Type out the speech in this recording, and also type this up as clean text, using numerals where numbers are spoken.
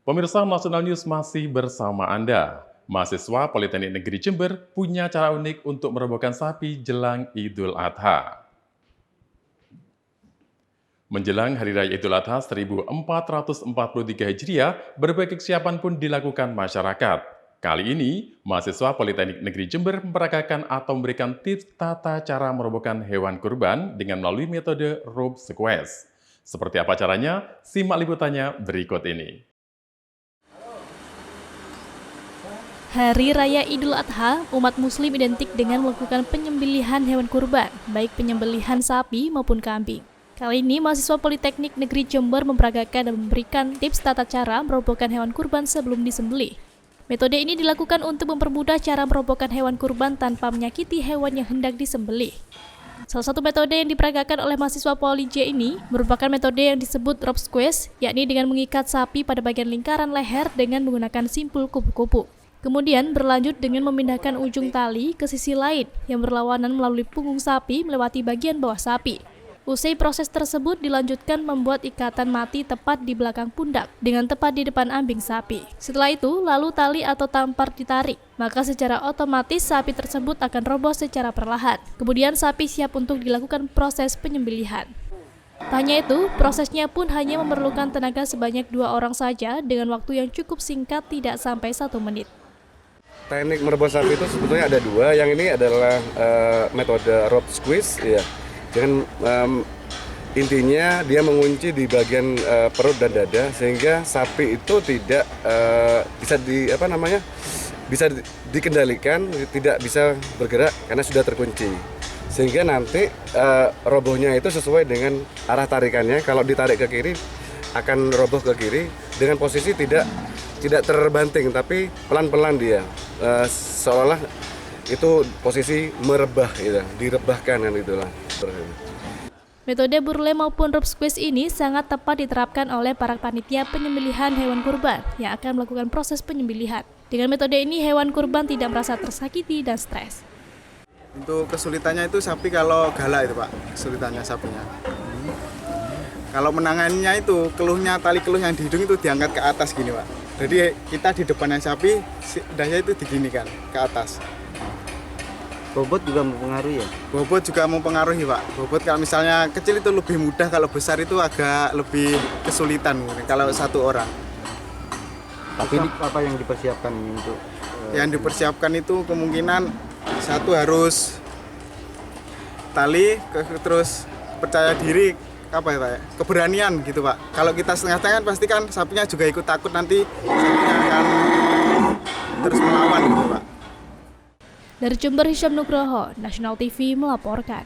Pemirsa Nasional News masih bersama Anda. Mahasiswa Politeknik Negeri Jember punya cara unik untuk merobohkan sapi jelang Idul Adha. Menjelang Hari Raya Idul Adha 1443 Hijriah, berbagai kesiapan pun dilakukan masyarakat. Kali ini, mahasiswa Politeknik Negeri Jember memperagakan atau memberikan tips tata cara merobohkan hewan kurban dengan melalui metode rope squeeze. Seperti apa caranya? Simak liputannya berikut ini. Hari Raya Idul Adha, umat muslim identik dengan melakukan penyembelihan hewan kurban, baik penyembelihan sapi maupun kambing. Kali ini, mahasiswa Politeknik Negeri Jember memperagakan dan memberikan tips tata cara merobohkan hewan kurban sebelum disembelih. Metode ini dilakukan untuk mempermudah cara merobohkan hewan kurban tanpa menyakiti hewan yang hendak disembelih. Salah satu metode yang diperagakan oleh mahasiswa Poli J ini merupakan metode yang disebut rope squeeze, yakni dengan mengikat sapi pada bagian lingkaran leher dengan menggunakan simpul kupu-kupu. Kemudian berlanjut dengan memindahkan ujung tali ke sisi lain yang berlawanan melalui punggung sapi melewati bagian bawah sapi. Usai proses tersebut dilanjutkan membuat ikatan mati tepat di belakang pundak dengan tepat di depan ambing sapi. Setelah itu, lalu tali atau tampar ditarik, maka secara otomatis sapi tersebut akan roboh secara perlahan. Kemudian sapi siap untuk dilakukan proses penyembelihan. Tak hanya itu, prosesnya pun hanya memerlukan tenaga sebanyak 2 orang saja dengan waktu yang cukup singkat, tidak sampai 1 menit. Teknik merebus sapi itu sebetulnya ada 2. Yang ini adalah metode rope squeeze, ya. Dengan intinya dia mengunci di bagian perut dan dada sehingga sapi itu tidak bisa dikendalikan, tidak bisa bergerak karena sudah terkunci. Sehingga nanti robohnya itu sesuai dengan arah tarikannya. Kalau ditarik ke kiri akan roboh ke kiri dengan posisi tidak terbanting tapi pelan-pelan dia. Seolah itu posisi merebah, gitu, direbahkan kan itulah. Metode burle maupun rope squeeze ini sangat tepat diterapkan oleh para panitia penyembelihan hewan kurban yang akan melakukan proses penyembelihan. Dengan metode ini hewan kurban tidak merasa tersakiti dan stres. Untuk kesulitannya itu sapi kalau galak itu Pak, kesulitannya sapinya. Kalau menangannya itu tali keluh yang di hidung itu diangkat ke atas gini Pak. Jadi kita di depannya sapi, dahnya itu diginikan ke atas. Bobot juga mempengaruhi ya? Bobot juga mempengaruhi Pak. Bobot kalau misalnya kecil itu lebih mudah, kalau besar itu agak lebih kesulitan kalau 1 orang. Tapi apa yang dipersiapkan untuk? Yang dipersiapkan itu kemungkinan 1 harus tali, terus percaya diri, keberanian gitu Pak. Kalau kita setengah-setengah pasti kan sapinya juga ikut takut, nanti sapinya akan terus melawan gitu Pak. Dari Jember, Hisyam Nugroho, Nasional TV melaporkan.